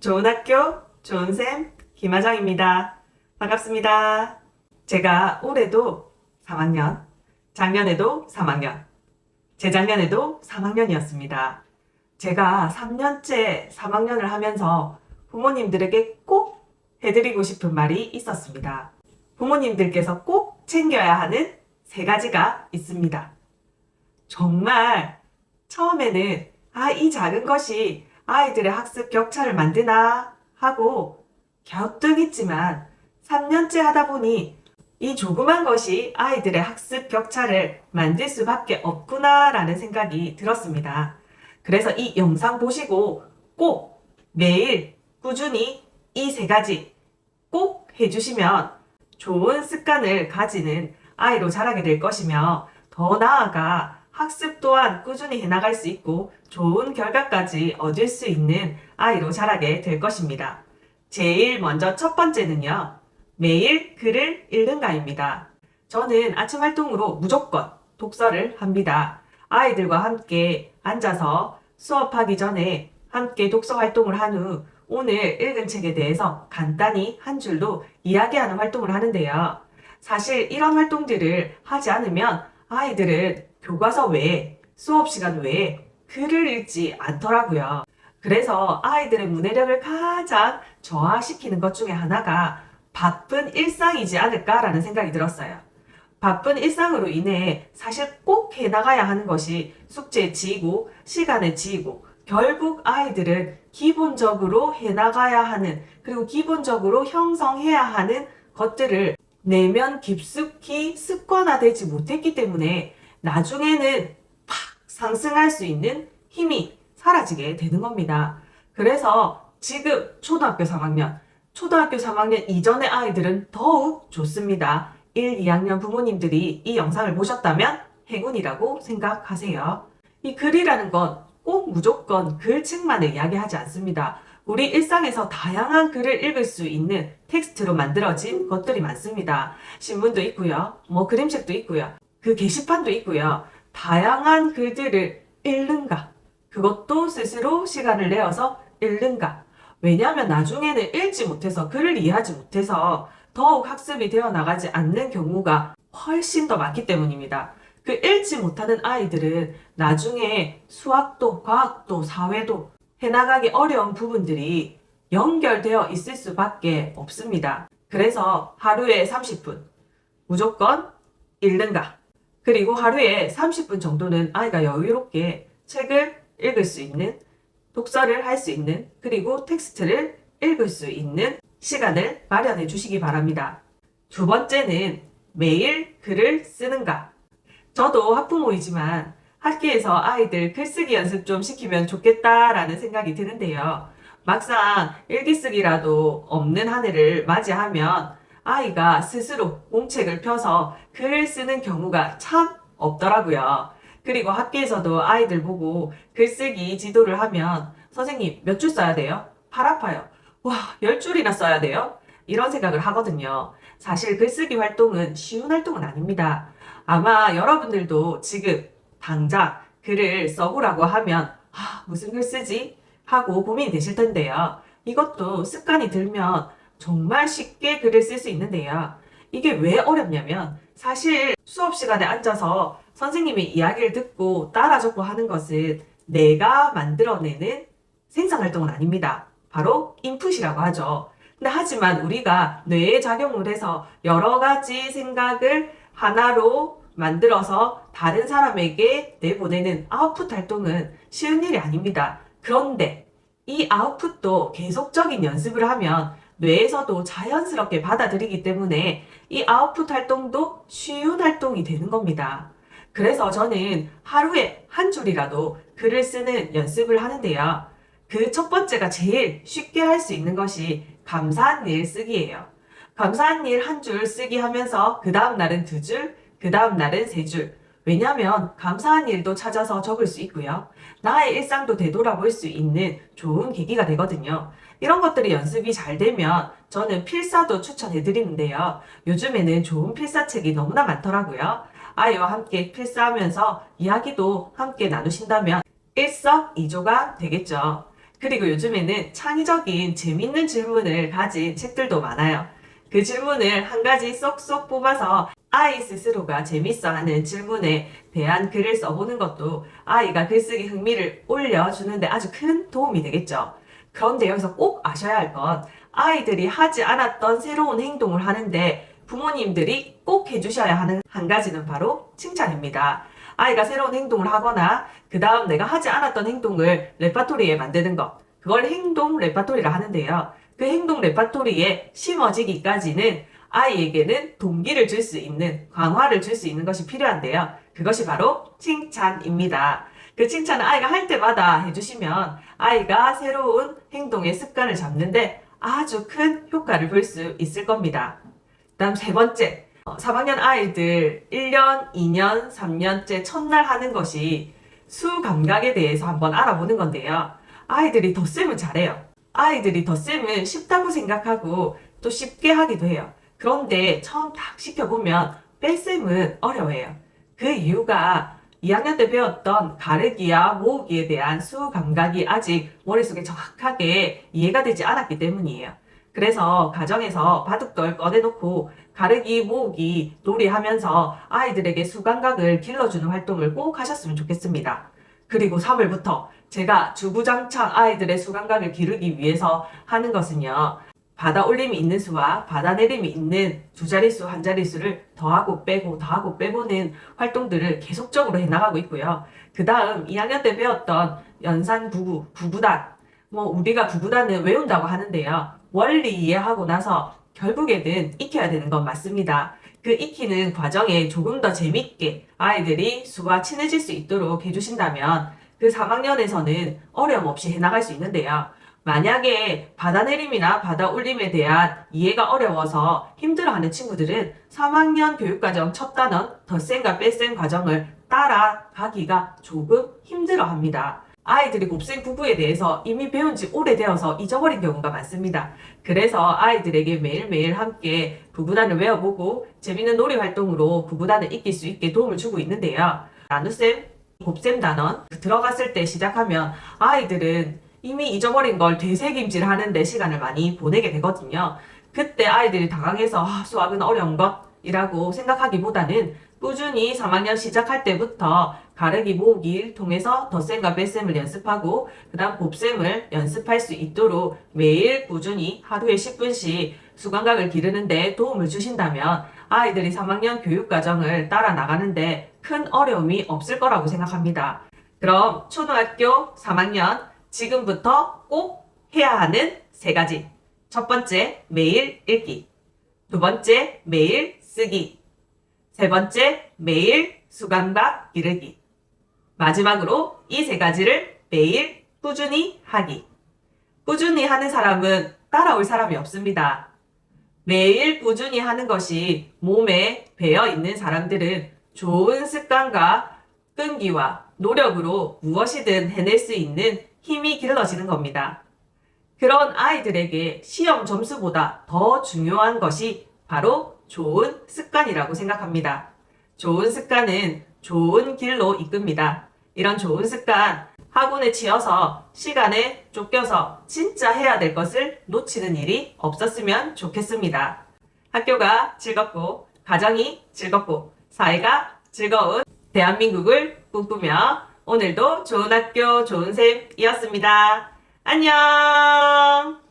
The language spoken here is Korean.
좋은 학교, 좋은 쌤, 김하정입니다. 반갑습니다. 제가 올해도 3학년, 작년에도 3학년, 재작년에도 3학년이었습니다. 제가 3년째 3학년을 하면서 부모님들에게 꼭 해드리고 싶은 말이 있었습니다. 부모님들께서 꼭 챙겨야 하는 3가지가 있습니다. 정말 처음에는 이 작은 것이 아이들의 학습 격차를 만드나 하고 갸우뚱했지만 3년째 하다 보니 이 조그만 것이 아이들의 학습 격차를 만들 수밖에 없구나라는 생각이 들었습니다. 그래서 이 영상 보시고 꼭 매일 꾸준히 이 3가지 꼭 해주시면 좋은 습관을 가지는 아이로 자라게 될 것이며 더 나아가 학습 또한 꾸준히 해나갈 수 있고 좋은 결과까지 얻을 수 있는 아이로 자라게 될 것입니다. 제일 먼저 첫 번째는요. 매일 글을 읽는가입니다. 저는 아침 활동으로 무조건 독서를 합니다. 아이들과 함께 앉아서 수업하기 전에 함께 독서 활동을 한 후 오늘 읽은 책에 대해서 간단히 한 줄로 이야기하는 활동을 하는데요. 사실 이런 활동들을 하지 않으면 아이들은 교과서 외에 수업 시간 외에 글을 읽지 않더라고요. 그래서 아이들의 문해력을 가장 저하시키는 것 중에 하나가 바쁜 일상이지 않을까라는 생각이 들었어요. 바쁜 일상으로 인해 사실 꼭 해나가야 하는 것이 숙제에 지이고 시간에 지이고 결국 아이들은 기본적으로 해나가야 하는 그리고 기본적으로 형성해야 하는 것들을 내면 깊숙이 습관화되지 못했기 때문에 나중에는 팍 상승할 수 있는 힘이 사라지게 되는 겁니다. 그래서 지금 초등학교 3학년 이전의 아이들은 더욱 좋습니다. 1, 2학년 부모님들이 이 영상을 보셨다면 행운이라고 생각하세요. 이 글이라는 건 꼭 무조건 글책만을 이야기하지 않습니다. 우리 일상에서 다양한 글을 읽을 수 있는 텍스트로 만들어진 것들이 많습니다. 신문도 있고요. 그림책도 있고요. 그 게시판도 있고요. 다양한 글들을 읽는가. 그것도 스스로 시간을 내어서 읽는가. 왜냐하면 나중에는 읽지 못해서 글을 이해하지 못해서 더욱 학습이 되어 나가지 않는 경우가 훨씬 더 많기 때문입니다. 그 읽지 못하는 아이들은 나중에 수학도, 과학도, 사회도 해나가기 어려운 부분들이 연결되어 있을 수밖에 없습니다. 그래서 하루에 30분 무조건 읽는가. 그리고 하루에 30분 정도는 아이가 여유롭게 책을 읽을 수 있는, 독서를 할 수 있는, 그리고 텍스트를 읽을 수 있는 시간을 마련해 주시기 바랍니다. 두 번째는 매일 글을 쓰는가. 저도 학부모이지만 학교에서 아이들 글쓰기 연습 좀 시키면 좋겠다라는 생각이 드는데요. 막상 일기쓰기라도 없는 한 해를 맞이하면 아이가 스스로 공책을 펴서 글을 쓰는 경우가 참 없더라고요. 그리고 학교에서도 아이들 보고 글쓰기 지도를 하면 선생님 몇 줄 써야 돼요? 팔 아파요. 와, 10줄이나 써야 돼요? 이런 생각을 하거든요. 사실 글쓰기 활동은 쉬운 활동은 아닙니다. 아마 여러분들도 지금 당장 글을 써보라고 하면 무슨 글 쓰지? 하고 고민이 되실 텐데요. 이것도 습관이 들면 정말 쉽게 글을 쓸 수 있는데요. 이게 왜 어렵냐면 사실 수업 시간에 앉아서 선생님의 이야기를 듣고 따라 적고 하는 것은 내가 만들어내는 생산활동은 아닙니다. 바로 인풋이라고 하죠. 근데 하지만 우리가 뇌에 작용을 해서 여러 가지 생각을 하나로 만들어서 다른 사람에게 내보내는 아웃풋 활동은 쉬운 일이 아닙니다. 그런데 이 아웃풋도 계속적인 연습을 하면 뇌에서도 자연스럽게 받아들이기 때문에 이 아웃풋 활동도 쉬운 활동이 되는 겁니다. 그래서 저는 하루에 한 줄이라도 글을 쓰는 연습을 하는데요. 그 첫 번째가 제일 쉽게 할 수 있는 것이 감사한 일 쓰기예요. 감사한 일 한 줄 쓰기 하면서 그 다음 날은 2줄, 그 다음 날은 3줄. 왜냐하면 감사한 일도 찾아서 적을 수 있고요. 나의 일상도 되돌아볼 수 있는 좋은 계기가 되거든요. 이런 것들이 연습이 잘 되면 저는 필사도 추천해 드리는데요. 요즘에는 좋은 필사책이 너무나 많더라고요. 아이와 함께 필사하면서 이야기도 함께 나누신다면 일석이조가 되겠죠. 그리고 요즘에는 창의적인 재밌는 질문을 가진 책들도 많아요. 그 질문을 한 가지 쏙쏙 뽑아서 아이 스스로가 재밌어하는 질문에 대한 글을 써보는 것도 아이가 글쓰기 흥미를 올려주는데 아주 큰 도움이 되겠죠. 그런데 여기서 꼭 아셔야 할 건 아이들이 하지 않았던 새로운 행동을 하는데 부모님들이 꼭 해주셔야 하는 한 가지는 바로 칭찬입니다. 아이가 새로운 행동을 하거나 그 다음 내가 하지 않았던 행동을 레파토리에 만드는 것. 그걸 행동 레파토리라 하는데요. 그 행동 레파토리에 심어지기까지는 아이에게는 동기를 줄 수 있는, 강화를 줄 수 있는 것이 필요한데요. 그것이 바로 칭찬입니다. 그 칭찬을 아이가 할 때마다 해주시면 아이가 새로운 행동의 습관을 잡는데 아주 큰 효과를 볼 수 있을 겁니다. 다음 세 번째, 3학년 아이들 1년, 2년, 3년째 첫날 하는 것이 수 감각에 대해서 한번 알아보는 건데요. 아이들이 덧셈을 잘해요. 아이들이 덧셈을 쉽다고 생각하고 또 쉽게 하기도 해요. 그런데 처음 딱 시켜보면 뺄셈은 어려워해요. 그 이유가 2학년 때 배웠던 가르기와 모으기에 대한 수 감각이 아직 머릿속에 정확하게 이해가 되지 않았기 때문이에요. 그래서 가정에서 바둑돌 꺼내놓고 가르기, 모으기, 놀이하면서 아이들에게 수 감각을 길러주는 활동을 꼭 하셨으면 좋겠습니다. 그리고 3월부터 제가 주구장창 아이들의 수 감각을 기르기 위해서 하는 것은요. 받아 올림이 있는 수와 받아 내림이 있는 두 자릿수, 한 자릿수를 더하고 빼고 더하고 빼보는 활동들을 계속적으로 해나가고 있고요. 그 다음 2학년 때 배웠던 연산 구구, 구구단. 우리가 구구단을 외운다고 하는데요. 원리 이해하고 나서 결국에는 익혀야 되는 건 맞습니다. 그 익히는 과정에 조금 더 재밌게 아이들이 수와 친해질 수 있도록 해주신다면 그 3학년에서는 어려움 없이 해나갈 수 있는데요. 만약에 받아내림이나 받아올림에 대한 이해가 어려워서 힘들어하는 친구들은 3학년 교육과정 첫 단원 덧셈과 뺄셈 과정을 따라가기가 조금 힘들어합니다. 아이들이 곱셈 구구에 대해서 이미 배운 지 오래되어서 잊어버린 경우가 많습니다. 그래서 아이들에게 매일매일 함께 구구단을 외워보고 재밌는 놀이 활동으로 구구단을 익힐 수 있게 도움을 주고 있는데요. 나눗셈, 곱셈 단원 들어갔을 때 시작하면 아이들은 이미 잊어버린 걸 되새김질 하는데 시간을 많이 보내게 되거든요. 그때 아이들이 당황해서 수학은 어려운 것이라고 생각하기보다는 꾸준히 3학년 시작할 때부터 가르기 모으기를 통해서 덧셈과 뺄셈을 연습하고 그 다음 곱셈을 연습할 수 있도록 매일 꾸준히 하루에 10분씩 수감각을 기르는데 도움을 주신다면 아이들이 3학년 교육과정을 따라 나가는데 큰 어려움이 없을 거라고 생각합니다. 그럼 초등학교 3학년 지금부터 꼭 해야 하는 세 가지. 첫 번째, 매일 읽기. 두 번째, 매일 쓰기. 세 번째, 매일 수감각 기르기. 마지막으로 이 세 가지를 매일 꾸준히 하기. 꾸준히 하는 사람은 따라올 사람이 없습니다. 매일 꾸준히 하는 것이 몸에 배어 있는 사람들은 좋은 습관과 끈기와 노력으로 무엇이든 해낼 수 있는 힘이 길러지는 겁니다. 그런 아이들에게 시험 점수보다 더 중요한 것이 바로 좋은 습관이라고 생각합니다. 좋은 습관은 좋은 길로 이끕니다. 이런 좋은 습관, 학원에 치여서 시간에 쫓겨서 진짜 해야 될 것을 놓치는 일이 없었으면 좋겠습니다. 학교가 즐겁고, 가정이 즐겁고, 사회가 즐거운 대한민국을 꿈꾸며 오늘도 좋은 학교, 좋은 쌤이었습니다. 안녕!